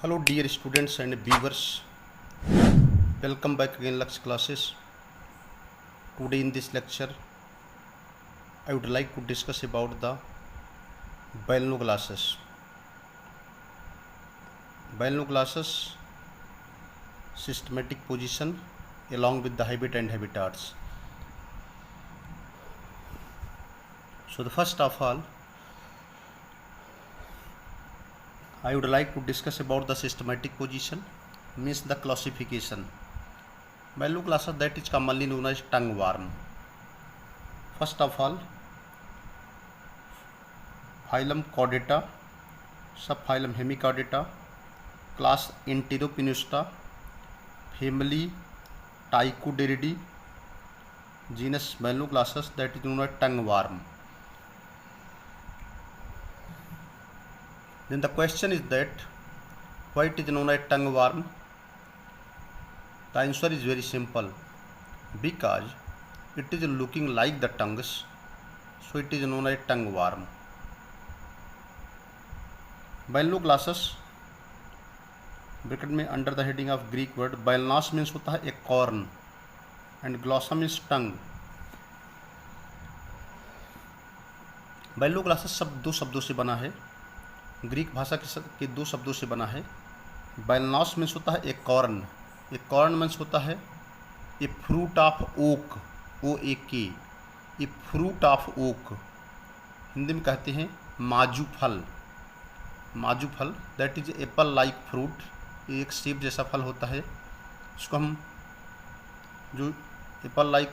Hello dear students and viewers, welcome back again Lux classes. Today in this lecture I would like to discuss about the Bellno classes. Bellno classes, systematic position along with the habit and habitats. So the first of all I would like to discuss about the systematic position, means the classification. Bellno classes that is commonly known as tongue worm. First of all, phylum Chordata, subphylum Hemichordata, class Enteropineusta, family Tychodiridae, genus Bellno classes that is known as tongue worm. Then the question is that why it is known as tongue worm? The answer is very simple, because it is looking like the tongues, so it is known as tongue worm. Bellno classes bracket में under the heading of Greek word balanos means होता है acorn and glossa means tongue. Bellno classes दो शब्दों से बना है, Greek भाषा के दो शब्दों से बना है. बाइलनास मीन्स होता है एक कॉर्न मीन्स होता है a fruit of oak, OAK, a fruit of oak. Hindi में कहते हैं माजू फल. That is Apple like fruit, एक सेब जैसा फल होता है. इसको हम जो एप्पल लाइक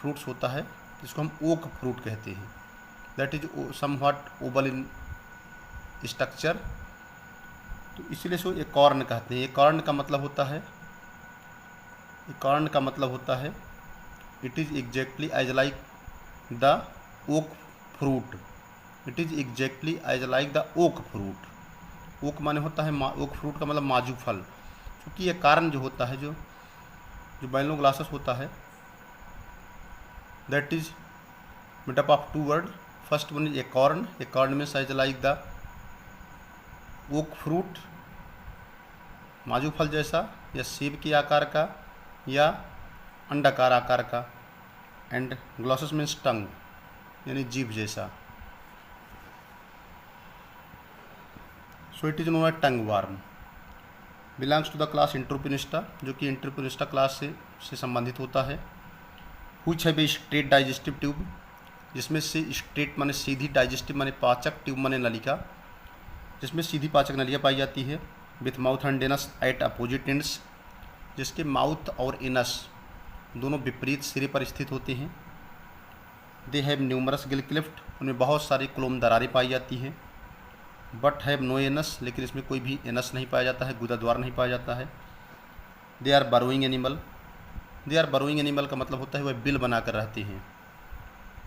फ्रूट्स होता है इसको हम ओक फ्रूट कहते हैं. That is somewhat oval in structure, तो इसलिए सो एक कॉर्न कहते हैं. एक कॉर्न का मतलब होता है it is exactly as like the oak fruit. Oak माने होता है ओक फ्रूट का मतलब माजू फल. क्योंकि ये कारण जो होता है जो Bellno classes होता है that is made up of two word. First one is acorn means as like the oak fruit, माजू फल जैसा या सेब के आकार का या अंडाकार आकार का. एंड ग्लॉसस मीन्स टंग यानी जीभ जैसा. So it is known as tongue worm. Belongs to the class Enteropneusta, जो कि एंटेरोपिनिस्टा क्लास से संबंधित होता है. Which have a straight digestive tube, जिसमें से स्ट्रेट माने सीधी, डाइजेस्टिव माने पाचक, ट्यूब माने नलिका, जिसमें सीधी पाचक नलिका पाई जाती है. With mouth and anus at opposite ends, जिसके माउथ और एनस दोनों विपरीत सिरे पर स्थित होते हैं. They have numerous gill cleft, उनमें बहुत सारी क्लोम दरारें पाई जाती हैं. बट हैव नो एनस, लेकिन इसमें कोई भी एनस नहीं पाया जाता है, गुदा द्वार नहीं पाया जाता है. दे आर बरोइंग एनिमल का मतलब होता है वह बिल बनाकर रहते हैं.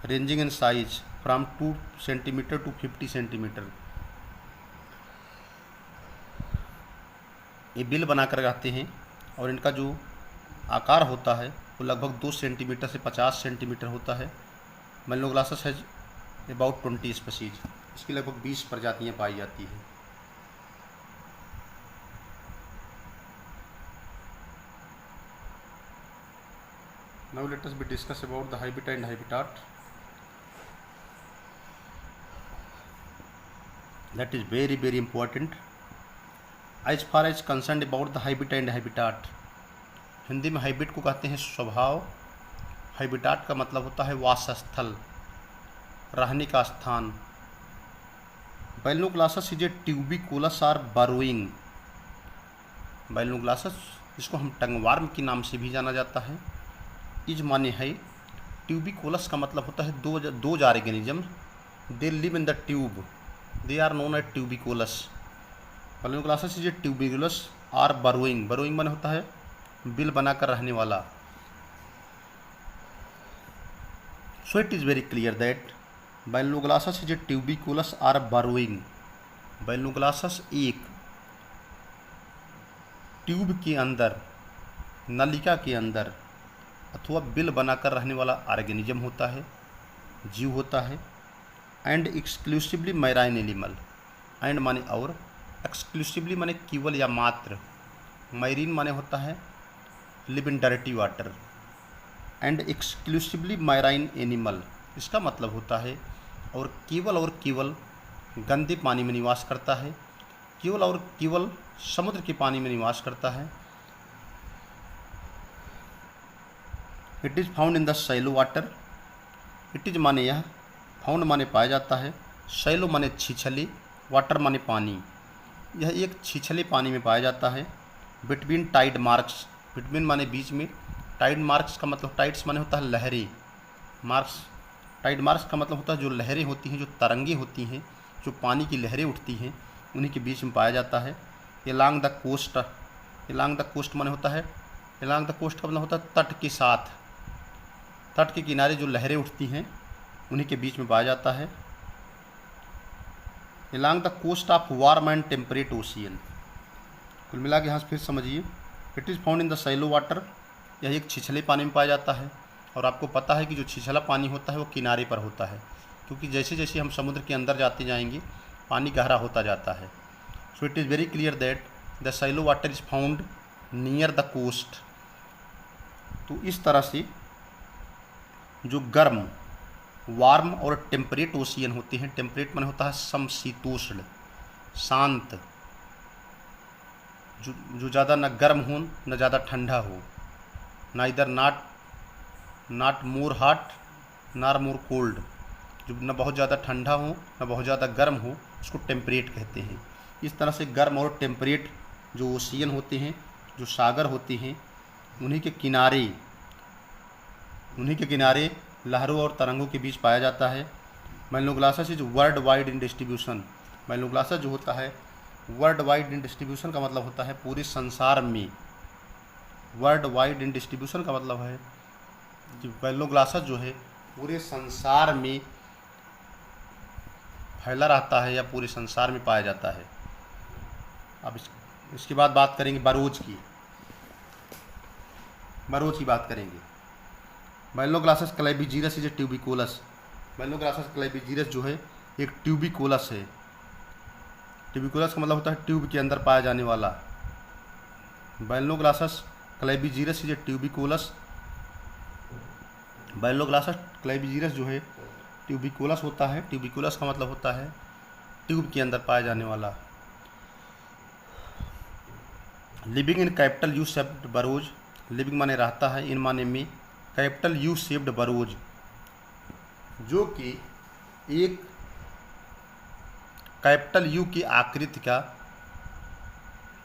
Ranging in size from 2 centimetre to 50 centimetre. ये बिल बनाकर रहते हैं और इनका जो आकार होता है वो लगभग 2 सेंटीमीटर से 50 सेंटीमीटर होता है. Bellno classes has about 20 species, इसकी लगभग 20 प्रजातियाँ पाई जाती हैं. Now let us discuss about the habitat and habitat. That is very important. As far as concerned about the habitat and habitat, Hindi में हाइबिट को कहते हैं स्वभाव, हाइबिटाट का मतलब होता है वासस्थल, रहने का स्थान. Bellno classes is a tubicolous or burrowing. Bellno classes जिसको हम टंग वर्म के नाम से भी जाना जाता है. इज माने है, ट्यूबिकुलस का मतलब होता है दो organism. They live in the tube, they are known as tubicolous. Bellno classes is a tubicolous or burrowing माने होता है बिल बनाकर रहने वाला. So it is very clear that Bellno classes is a tubicolous or burrowing. Bellno classes एक tube के अंदर, नलिका के अंदर अथवा बिल बनाकर रहने वाला ऑर्गेनिज्म होता है, जीव होता है. And exclusively marine animal, and माने और एक्सक्लूसिवली माने केवल या मात्र, मैरीन माने होता है live in dietary water, and exclusively marine animal इसका मतलब होता है और केवल गंदे पानी में निवास करता है, केवल और केवल समुद्र के पानी में निवास करता है। It is found in the shallow water, it is माने यह, फाउंड माने पाया जाता है, शैलो माने छिछले, वाटर माने पानी, यह एक छिछले पानी में पाया जाता है। बिटवीन टाइड मार्क्स, बिटवीन माने बीच में, टाइड मार्क्स का मतलब, टाइड्स माने होता है लहरें, मार्क्स, टाइड मार्क्स का मतलब होता है जो लहरें होती हैं, जो तरंगे होती हैं, जो पानी की लहरें उठती हैं, उन्हीं के बीच में पाया जाता है। Along the coast, along the coast माने होता है, एलांग द कोस्ट का मतलब होता है तट के साथ, तट के किनारे जो लहरें उठती हैं उन्हीं के बीच में पाया जाता है। Along the coast of warm and temperate ocean, कुल मिला के यहाँ से फिर समझिए, it is found in the shallow water, यह एक छिछले पानी में पाया जाता है। और आपको पता है कि जो छिछला पानी होता है वो किनारे पर होता है, क्योंकि जैसे जैसे हम समुद्र के अंदर जाते जाएंगे पानी गहरा होता जाता है। So it is very clear that the shallow water is found near the coast. तो इस तरह से जो गर्म, वार्म और टेम्परेट ओशियन होते हैं, टेम्परेट माने होता है समशीतोष्ण, शांत, जो ज़्यादा न गर्म हो न ज़्यादा ठंडा हो, ना इधर not more hot nor more cold, जो न बहुत ज़्यादा ठंडा हो न बहुत ज़्यादा गर्म हो, उसको टेम्परेट कहते हैं। इस तरह से गर्म और टेम्परेट जो ओशियन होते हैं, जो सागर होते हैं, उन्हीं के किनारे लहरों और तरंगों के बीच पाया जाता है। Balanoglossus is worldwide in distribution, Balanoglossus जो होता है वर्ल्ड वाइड इन डिस्ट्रीब्यूशन का मतलब होता है पूरे संसार में, वर्ल्ड वाइड इन डिस्ट्रीब्यूशन का मतलब है कि मेलिनोग्लासस जो है पूरे संसार में फैला रहता है या पूरे संसार में पाया जाता है। अब इसके बाद बात करेंगे बरोज की, बरोज की बात करेंगे। मेलिनोग्लासस क्लैबीजीरस इज ए ट्यूबिकोलस, मेलिनोग्लासस क्लैबीजीरस जो है एक ट्यूबिकोलस है। ट्यूबिकोलस का मतलब होता है ट्यूब के अंदर पाया जाने वाला। मेलिनोग्लासस क्लैबीजीरस इज ए ट्यूबिकोलस, मेलिनोग्लासस क्लैबीजीरस जो है ट्यूबिकोलस होता है। ट्यूबिकोलस का मतलब होता है ट्यूब के अंदर पाया जाने वाला। Living in capital U shaped burrows, living माने रहता है, इन माने में, कैपिटल यू शेप्ड बरोज जो कि एक कैपिटल यू की आकृति का,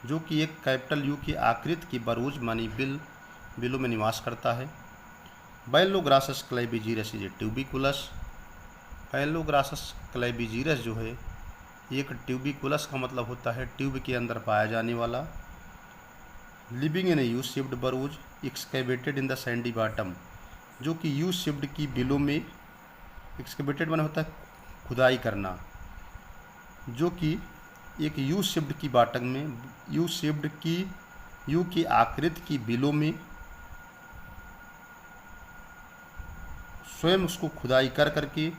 जो कि एक कैपिटल यू की आकृति की बरोज मानी बिलों में निवास करता है। मेलिनोग्लासस क्लैबीजीरस इज ए ट्यूबिकुलस, मेलिनोग्लासस क्लैबीजीरस जो है एक ट्यूबिकुलस का मतलब होता है ट्यूब के अंदर पाया जाने वाला। Living in a U shaped burrows excavated in the sandy bottom, जो कि यू शेप्ड की बिलों में, एक्सकेवेटेड माने होता है खुदाई करना, जो कि एक यू शेप्ड की बॉटम में, यू शेप्ड की, यू की आकृति की बिलों में स्वयं उसको खुदाई कर करके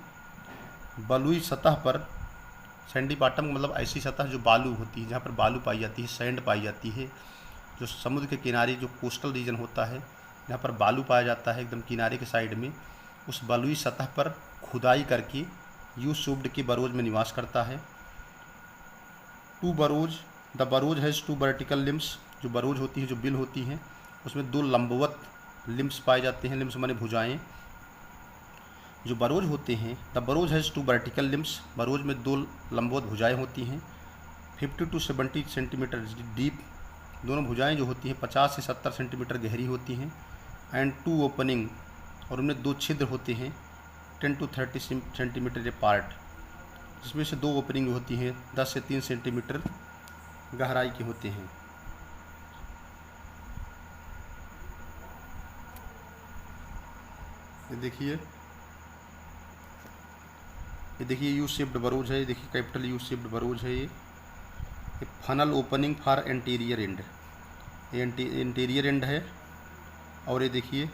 बलुई सतह पर, सैंडी बॉटम मतलब ऐसी सतह जो बालू होती है, जहाँ पर बालू पाई जाती है, सैंड पाई जाती है, जो समुद्र के किनारे जो कोस्टल रीजन होता है जहाँ पर बालू पाया जाता है एकदम किनारे के साइड में, उस बलुई सतह पर खुदाई करके यू शेप्ड के बरोज में निवास करता है। Two burrows, the burrows has two vertical limbs, जो बरोज होती है, जो बिल होती हैं, उसमें दो लंबवत लिम्स पाए जाते हैं। लिम्स माने भुजाएं। जो बरोज होते हैं, the burrows has two vertical limbs, burrows में दो लंबवत भुजाएं होती हैं। 50 to 70 सेंटीमीटर डीप, दोनों भुजाएं जो होती हैं 50 से 70 सेंटीमीटर गहरी होती हैं। एंड टू ओपनिंग, और उनमें दो छिद्र होते हैं 10 to 30 सेंटीमीटर पार्ट, जिसमें से दो ओपनिंग होती हैं 10 से 3 सेंटीमीटर गहराई के होते हैं। ये देखिए यू शेप्ड बरोज है, ये देखिए कैपिटल यू शेप्ड बरोज है। ये funnel opening for anterior and, ये इंटीरियर एंड है। और ये देखिए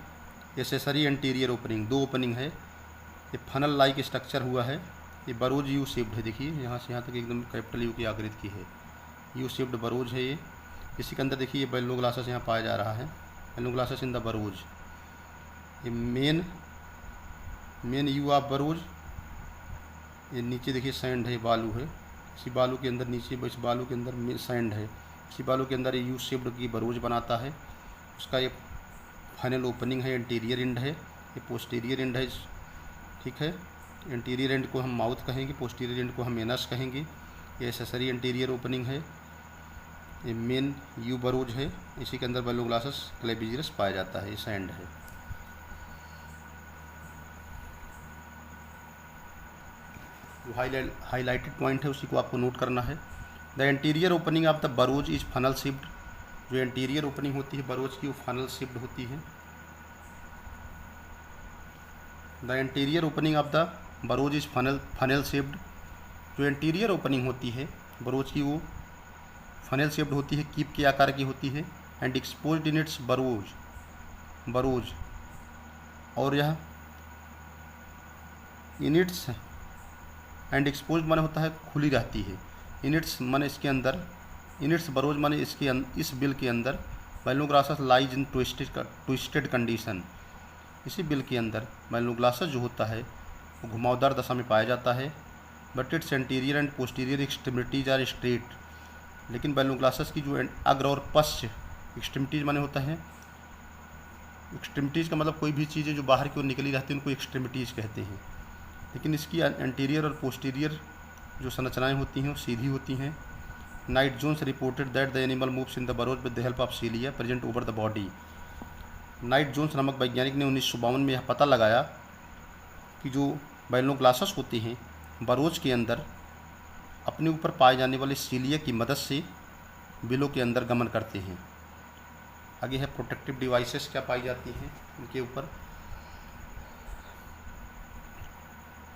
एसेसरी एंटीरियर ओपनिंग, दो ओपनिंग है। ये फनल लाइक स्ट्रक्चर हुआ है। ये बरोज यू शेप्ड है, देखिए यहाँ से यहाँ तक एकदम कैपिटल यू की आकृति की है। यू शेप्ड बरोज है ये। इसी के अंदर देखिए ये बैलोग्लासस यहाँ पाया जा रहा है, बैलोग्लासस इन द बरोज। ये मेन यू ऑफ बरोज। ये नीचे देखिए सैंड है, बालू है, इसी बालू के अंदर नीचे इस बालू के अंदर सैंड है, इसी बालू के अंदर ये यू शेप्ड की बरोज बनाता है। उसका ये फाइनल ओपनिंग है, इंटीरियर एंड है, ये पोस्टीरियर एंड है, ठीक है। इंटीरियर एंड को हम माउथ कहेंगे, पोस्टीरियर एंड को हम एनस कहेंगे। ये एसेसरी इंटीरियर ओपनिंग है। ये मेन यू बरोज है, इसी के अंदर बैलोग्लासस क्लेबिजिरस पाया जाता है, ये सैंड है। जो हाईलाइटेड पॉइंट है उसी को आपको नोट करना है। The interior opening of the burrows is funnel shaped. जो इंटीरियर ओपनिंग होती है बरोज की वो फनल शेप्ड होती है। The interior opening of the burrows is funnel shaped. जो इंटीरियर ओपनिंग होती है बरोज की वो फनल शेप्ड होती है, कीप के आकार की होती है। एंड एक्सपोज्ड इन इट्स बरोज और यह इन इट्स एंड एक्सपोज्ड माने होता है खुली रहती है। इन इट्स माने इसके अंदर, इन इट्स बरोज माने इसके इस बिल के अंदर बैलोग्लासस लाइज इन ट्विस्टेड कंडीशन। इसी बिल के अंदर बैलोग्लासस जो होता है वो घुमावदार दशा में पाया जाता है। But it's anterior and posterior extremities are straight. लेकिन बैलोग्लासस की जो अग्र और पश्च एक्सट्रीमिटीज माने होता है, एक्सट्रीमिटीज का मतलब कोई भी चीज़ें जो बाहर की ओर निकली रहती है उनको एक्सट्रीमिटीज कहते हैं। लेकिन इसकी एंटीरियर और पोस्टीरियर जो संरचनाएं होती हैं वो सीधी होती हैं। Knight Jones reported that the animal moves in the burrows with the help of cilia present over the body. Knight Jones नामक वैज्ञानिक ने 1952 में यह पता लगाया कि जो बैलोग्लासस होते हैं बरोज के अंदर अपने ऊपर पाए जाने वाले सीलिया की मदद से बिलों के अंदर गमन करते हैं। आगे है प्रोटेक्टिव डिवाइसेस क्या पाई जाती हैं इनके ऊपर।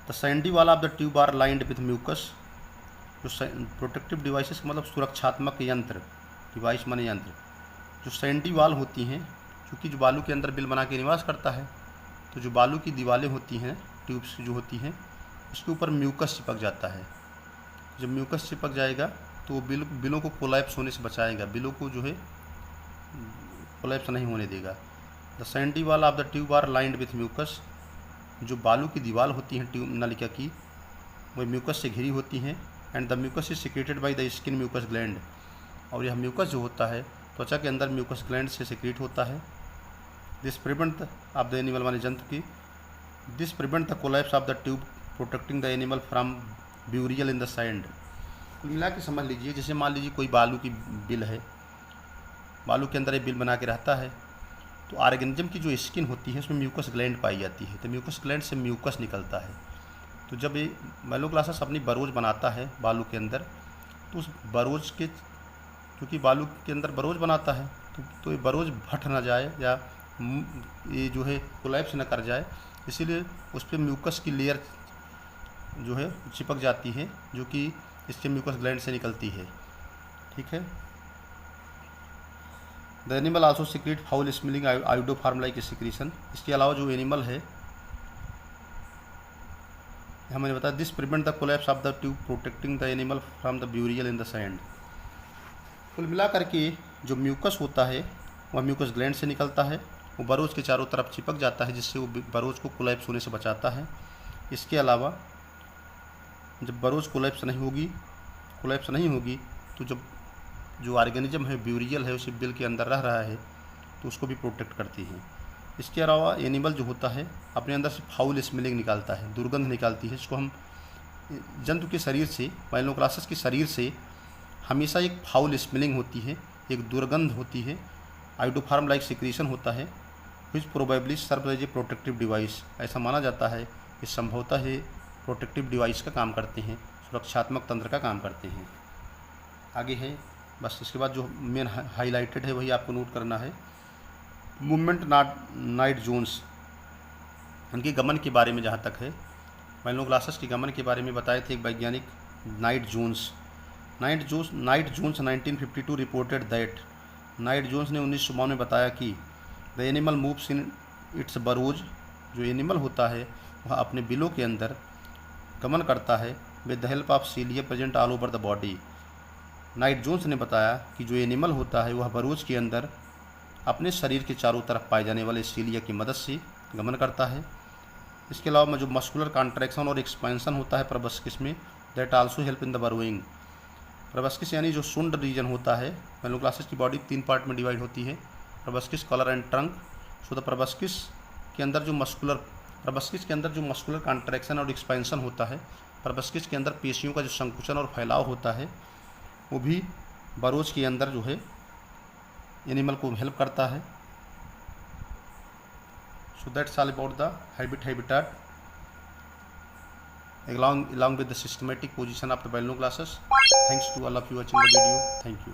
The sandy wall of the tube are lined with mucus. जो प्रोटेक्टिव डिवाइसेस का मतलब सुरक्षात्मक यंत्र, डिवाइस माने यंत्र। जो सैंडी वाल होती हैं क्योंकि जो बालू के अंदर बिल बना के निवास करता है, तो जो बालू की दीवारें होती हैं ट्यूब्स जो होती हैं उसके ऊपर म्यूकस चिपक जाता है। जब म्यूकस चिपक जाएगा तो बिलों को कोलैप्स होने से बचाएगा, बिलों को जो है कोलैप्स नहीं होने देगा। The sandy wall of the tube are lined with mucus. जो बालू की दीवार होती हैं ट्यूब नलिका की वह म्यूकस से घिरी होती हैं। And the mucus is secreted by the skin mucus gland. और यह म्यूकस जो होता है त्वचा के अंदर म्यूकस ग्लैंड से सिक्रेट होता है। This prevent of the animal माने जंतु की, this prevent the collapse of the tube protecting the animal from burial in the sand. कुल मिला के समझ लीजिए, जैसे मान लीजिए कोई बालू की बिल है, बालू के अंदर ये बिल बना के रहता है, तो ऑर्गेनिज्म की जो स्किन होती है उसमें म्यूकस ग्लैंड पाई जाती है, तो म्यूकस ग्लैंड से म्यूकस निकलता है। तो जब ये बैलोग्लासस अपनी बरोज बनाता है बालू के अंदर, तो उस बरोज के, क्योंकि बालू के अंदर बरोज बनाता है तो ये बरोज फट ना जाए या ये जो है कोलैप्स न कर जाए, इसीलिए उस पर म्यूकस की लेयर जो है चिपक जाती है, जो कि इसके म्यूकस ग्लैंड से निकलती है, ठीक है। The animal also secrete foul smelling iodoform like secretion. इसके अलावा जो एनिमल है हमने बताया this prevent the collapse of the tube protecting the animal from the burial in the sand. कुल मिलाकर के जो म्यूकस होता है वह म्यूकस ग्लैंड से निकलता है, वो बरोज के चारों तरफ चिपक जाता है जिससे वो बरोज को कोलैप्स होने से बचाता है। इसके अलावा जब बरोज कोलैप्स नहीं होगी तो जब जो ऑर्गेनिज्म है ब्यूरियल है उसे बिल के अंदर रह रहा है तो उसको भी प्रोटेक्ट करती है। इसके अलावा एनिमल जो होता है अपने अंदर से फाउल स्मेलिंग निकालता है, दुर्गंध निकालती है, इसको हम जंतु के शरीर से, बैलोग्लासस के शरीर से हमेशा एक फाउल स्मेलिंग होती है, एक दुर्गंध होती है, आयोडोफार्म लाइक सिक्रीशन होता है, which probably serve as a protective device. ऐसा माना जाता है कि संभवतः है प्रोटेक्टिव डिवाइस का काम करते हैं, सुरक्षात्मक तंत्र का काम करते हैं। आगे है बस, इसके बाद जो मेन हाईलाइटेड है वही आपको नोट करना है। मूवमेंट नाइट जोन्स, उनके गमन के बारे में जहाँ तक है, बैलोग्लासस के गमन के बारे में बताए थे एक वैज्ञानिक Knight Jones 1952 reported that. Knight Jones ने 1952 में बताया कि the animal moves in its burrows. जो एनिमल होता है वह अपने बिलों के अंदर गमन करता है with the help of cilia present all over the body. Knight Jones ने बताया कि जो एनिमल होता है वह बरोज के अंदर अपने शरीर के चारों तरफ पाए जाने वाले सीलिया की मदद से गमन करता है। इसके अलावा जो मस्कुलर कॉन्ट्रैक्शन और एक्सपेंशन होता है प्रोबस्किस में, that also help in the burrowing. Proboscis यानी जो शुंड रीजन होता है, मेलोक्लासिस की बॉडी 3 पार्ट में डिवाइड होती है, proboscis, collar and trunk. So the proboscis के अंदर जो मस्कुलर कॉन्ट्रैक्शन और एक्सपेंशन होता है, प्रोबस्किस के अंदर पेशियों का जो संकुचन और फैलाव होता है, वो भी बरोज के अंदर जो है एनिमल को हेल्प करता है। So that's all about the habitat along with the systematic position of the Bellino classes. Thanks to all of you watching the video. Thank you.